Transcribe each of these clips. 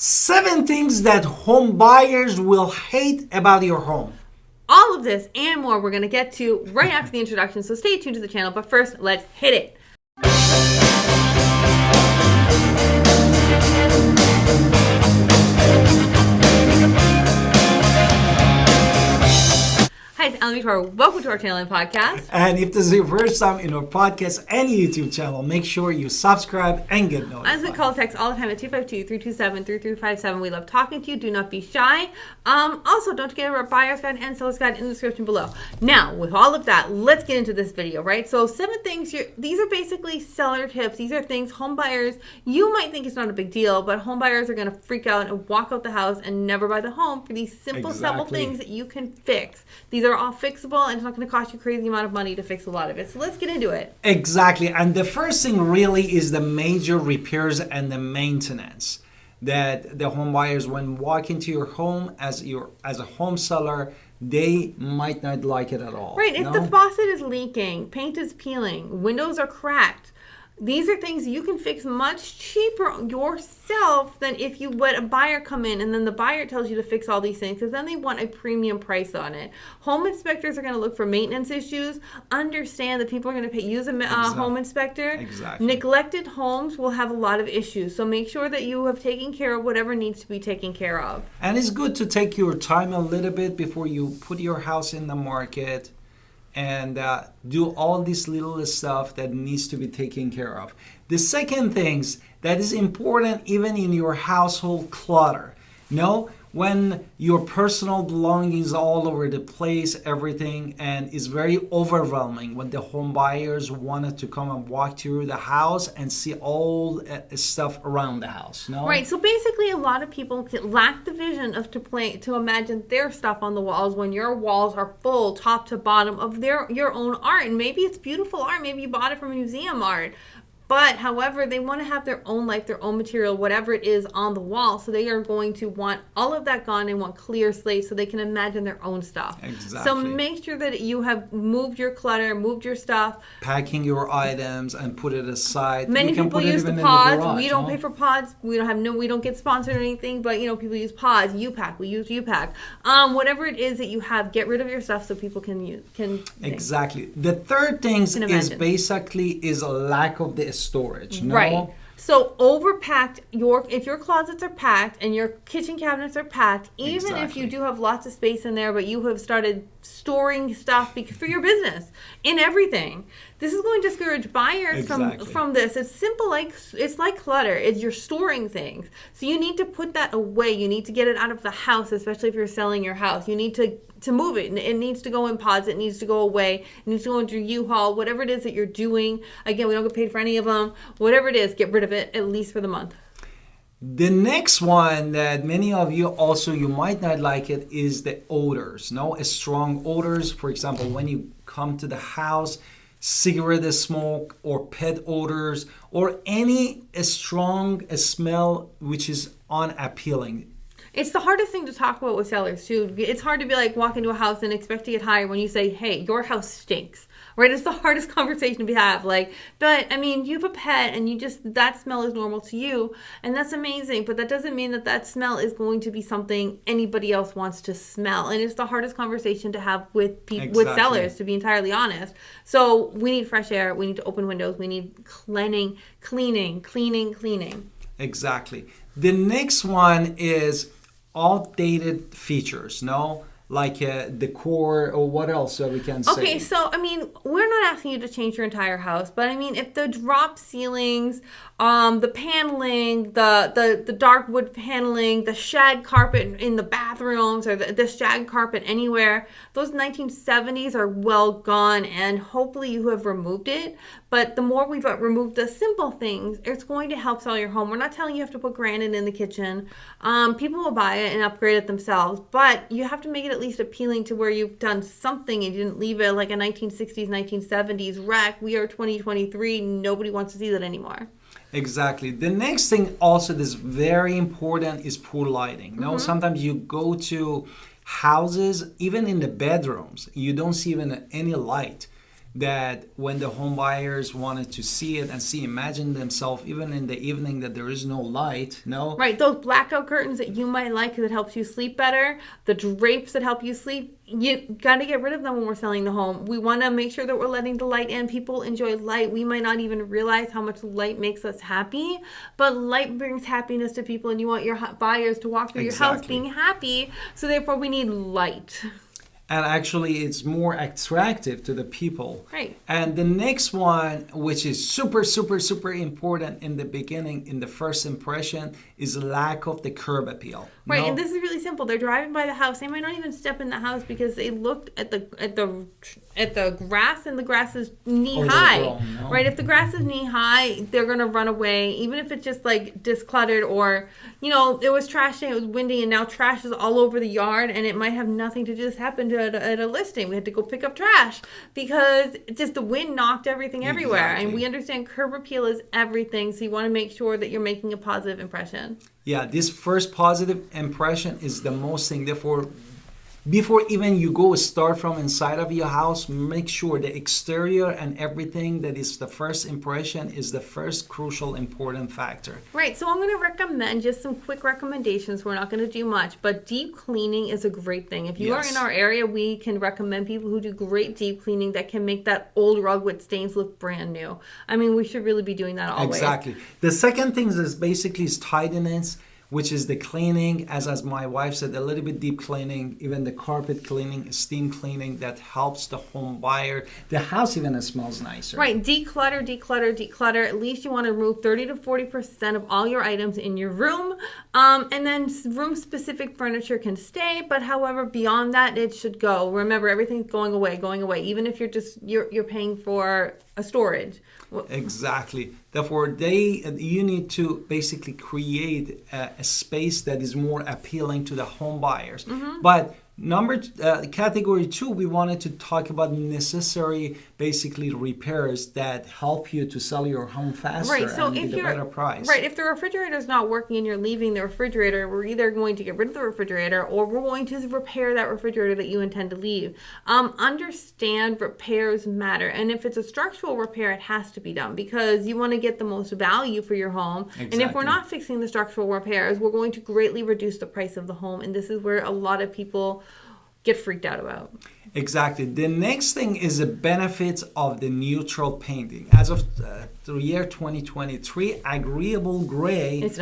7 things that home buyers will hate about your home. All of this and more we're going to get to right after the introduction, so stay tuned to the channel. But first, let's hit it. Hi, it's Alan Victoria. Welcome to our channel and podcast. And if this is your first time in our podcast and YouTube channel, make sure you subscribe and get notified. As we call text all the time at 252-327-3357. We love talking to you. Do not be shy. Also, don't forget our buyer's guide and seller's guide in the description below. Now, with all of that, let's get into this video, right? So 7 things, these are basically seller tips. These are things home buyers, you might think it's not a big deal, but home buyers are going to freak out and walk out the house and never buy the home for these simple things that you can fix. These are all fixable, and it's not going to cost you a crazy amount of money to fix a lot of it. So let's get into it. Exactly. And the first thing really is the major repairs and the maintenance that the home buyers, when walk into your home as a home seller, they might not like it at all. Right. If the faucet is leaking, paint is peeling, windows are cracked, these are things you can fix much cheaper yourself than if you let a buyer come in and then the buyer tells you to fix all these things, because then they want a premium price on it. Home inspectors are going to look for maintenance issues. Understand that people are going to use a home inspector. Exactly. Neglected homes will have a lot of issues. So make sure that you have taken care of whatever needs to be taken care of. And it's good to take your time a little bit before you put your house in the market and do all this little stuff that needs to be taken care of. The second things that is important even in your household clutter. When your personal belongings all over the place, everything, and it's very overwhelming when the home buyers wanted to come and walk through the house and see all stuff around the house. Right. So basically, a lot of people lack the vision of to imagine their stuff on the walls when your walls are full, top to bottom, of your own art. And maybe it's beautiful art. Maybe you bought it from a museum art. But, however, they want to have their own life, their own material, whatever it is on the wall. So they are going to want all of that gone and want clear slate so they can imagine their own stuff. Exactly. So make sure that you have moved your clutter, moved your stuff. Packing your items and put it aside. Many people use the pods. We don't pay for pods. We don't get sponsored or anything. But, people use pods. U-Pack. We use U-Pack. Whatever it is that you have, get rid of your stuff so people can Exactly. The third thing is basically a lack of the storage. Right. So overpacked, if your closets are packed and your kitchen cabinets are packed, even if you do have lots of space in there, but you have started storing stuff for your business in everything, this is going to discourage buyers from this. It's simple, it's like clutter. You're storing things. So you need to put that away. You need to get it out of the house, especially if you're selling your house. You need to move it. It needs to go in pods. It needs to go away. It needs to go into your U-Haul, whatever it is that you're doing. Again, we don't get paid for any of them. Whatever it is, get rid of it, at least for the month. The next one that many of you you might not like it is the odors. Strong odors. For example, when you come to the house, cigarette smoke or pet odors or any strong smell which is unappealing. It's the hardest thing to talk about with sellers too. It's hard to be like walk into a house and expect to get hired when you say, "Hey, your house stinks." Right? It's the hardest conversation to have. But I mean, you have a pet and that smell is normal to you, and that's amazing. But that doesn't mean that smell is going to be something anybody else wants to smell. And it's the hardest conversation to have with people, with sellers, to be entirely honest. So we need fresh air. We need to open windows. We need cleaning. Exactly. The next one is outdated features, like decor, or what else we can say? Okay, so I mean, we're not asking you to change your entire house, but I mean, if the drop ceilings, the paneling, the dark wood paneling, the shag carpet in the bathrooms, or the shag carpet anywhere, those 1970s are well gone, and hopefully you have removed it. But the more we've removed the simple things, it's going to help sell your home. We're not telling you have to put granite in the kitchen. People will buy it and upgrade it themselves, but you have to make it at least appealing to where you've done something and you didn't leave it like a 1960s, 1970s wreck. We are 2023. Nobody wants to see that anymore. Exactly. The next thing also that's very important is poor lighting. Sometimes you go to houses, even in the bedrooms, you don't see even any light. that when the home buyers wanted to see it and imagine themselves even in the evening that there is no light, no? Right, those blackout curtains that you might like because it helps you sleep better, the drapes that help you sleep, you got to get rid of them when we're selling the home. We want to make sure that we're letting the light in. People enjoy light. We might not even realize how much light makes us happy, but light brings happiness to people, and you want your buyers to walk through your house being happy, so therefore we need light. And actually, it's more attractive to the people. Right. And the next one, which is super, super, super important in the beginning, in the first impression, is lack of the curb appeal. Right, No? and this is really simple. They're driving by the house. They might not even step in the house because they looked at the grass, and the grass is knee high. No? Right, if the grass is knee high, they're gonna run away, even if it's just like discluttered, or it was trashy, it was windy, and now trash is all over the yard, and it might have nothing to do. This happened at a listing. We had to go pick up trash because just the wind knocked everything everywhere. Exactly. And we understand curb appeal is everything, so you want to make sure that you're making a positive impression. Yeah, this first positive impression is the most thing. Therefore, before even you go start from inside of your house, make sure the exterior and everything that is the first impression is the first crucial important factor. Right, so I'm going to recommend just some quick recommendations. We're not going to do much, but deep cleaning is a great thing. If you are in our area, we can recommend people who do great deep cleaning that can make that old rug with stains look brand new. I mean, we should really be doing that always. Exactly. The second thing is basically tidiness, which is the cleaning, as my wife said, a little bit deep cleaning, even the carpet cleaning, steam cleaning, that helps the home buyer. The house even smells nicer. Right, declutter. At least you want to remove 30 to 40% of all your items in your room. And then room-specific furniture can stay, but however, beyond that, it should go. Remember, everything's going away, even if you're paying for a storage. Exactly. Therefore, you need to basically create a space that is more appealing to the home buyers. Mm-hmm. But category 2, we wanted to talk about necessary, basically repairs that help you to sell your home faster and with a better price. Right. If the refrigerator is not working and you're leaving the refrigerator, we're either going to get rid of the refrigerator or we're going to repair that refrigerator that you intend to leave. Understand repairs matter, and if it's a structural repair, it has to be done because you want to get the most value for your home. Exactly. And if we're not fixing the structural repairs, we're going to greatly reduce the price of the home, and this is where a lot of people get freaked out about. Exactly. The next thing is the benefits of the neutral painting. As of the year 2023, agreeable gray was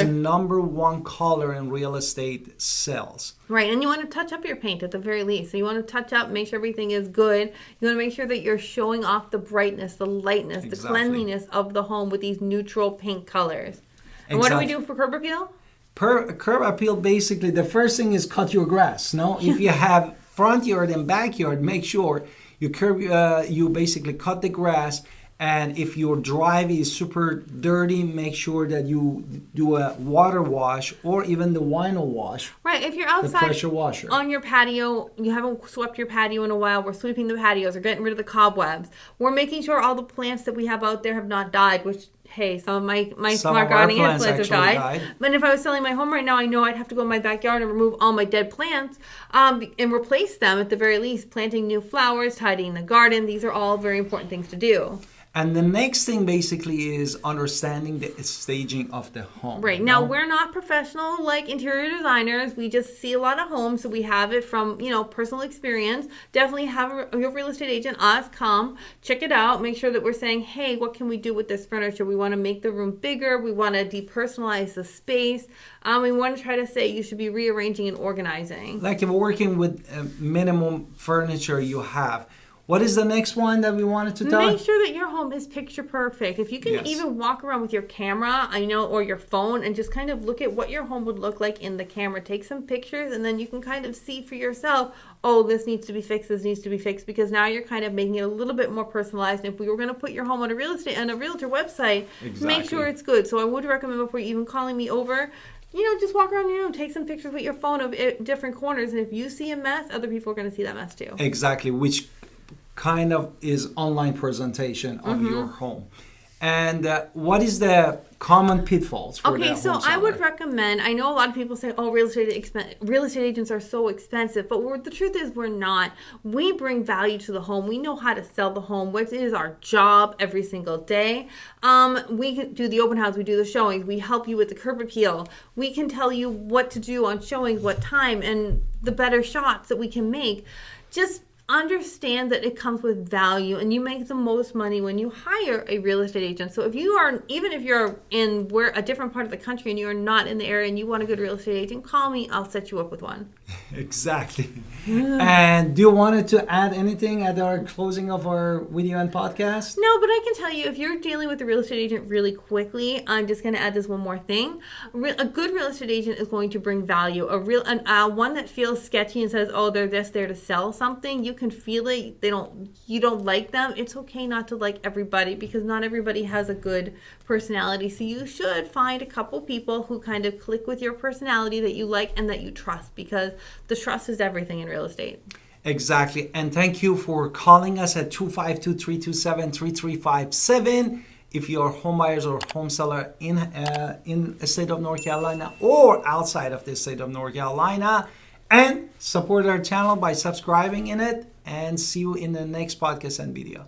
number one color in real estate sales. Right, and you want to touch up your paint at the very least. So you want to touch up, make sure everything is good. You want to make sure that you're showing off the brightness, the lightness, the cleanliness of the home with these neutral paint colors. And what do we do for curb appeal? Curb appeal, basically, the first thing is cut your grass. No, if you have front yard and backyard, make sure you basically cut the grass. And if your drive is super dirty, make sure that you do a water wash or even the vinyl wash. Right, if you're outside the pressure washer on your patio, you haven't swept your patio in a while, we're sweeping the patios or getting rid of the cobwebs. We're making sure all the plants that we have out there have not died, which, hey, some of my smart gardening plants have died. But if I was selling my home right now, I know I'd have to go in my backyard and remove all my dead plants and replace them at the very least. Planting new flowers, tidying the garden, these are all very important things to do. And the next thing basically is understanding the staging of the home. Right. Now, we're not professional like interior designers. We just see a lot of homes, so we have it from, personal experience. Definitely have your real estate agent, us, come, check it out, make sure that we're saying, hey, what can we do with this furniture? We want to make the room bigger. We want to depersonalize the space. We want to try to say you should be rearranging and organizing. Like if we're working with minimum furniture you have. What is the next one that we wanted to talk? Make sure that your home is picture perfect. If you can even walk around with your camera, or your phone, and just kind of look at what your home would look like in the camera. Take some pictures, and then you can kind of see for yourself, oh, this needs to be fixed, because now you're kind of making it a little bit more personalized. And if we were going to put your home on a realtor website, make sure it's good. So I would recommend before you even calling me over, just walk around, take some pictures with your phone of different corners. And if you see a mess, other people are going to see that mess too. Exactly, which kind of is online presentation of your home. And what is the common pitfalls for Okay, the so home I would seller? recommend. I know a lot of people say, "Oh, real estate agents are so expensive," but the truth is, we're not. We bring value to the home. We know how to sell the home, which is our job every single day. We can do the open house. We do the showings. We help you with the curb appeal. We can tell you what to do on showings, what time, and the better shots that we can make. Just understand that it comes with value, and you make the most money when you hire a real estate agent. So if you are, even if you're in a different part of the country and you are not in the area and you want a good real estate agent, call me. I'll set you up with one. Exactly. And do you want to add anything at our closing of our video and podcast? No, but I can tell you, if you're dealing with a real estate agent really quickly, I'm just going to add this one more thing. A good real estate agent is going to bring value. One that feels sketchy and says, "Oh, they're just there to sell something." You can feel it. You don't like them. It's okay not to like everybody, because not everybody has a good personality. So you should find a couple people who kind of click with your personality, that you like and that you trust, because the trust is everything in real estate. Exactly. And thank you for calling us at 252-327-3357. If you're home buyers or home seller in the state of North Carolina or outside of the state of North Carolina, and support our channel by subscribing in it, and see you in the next podcast and video.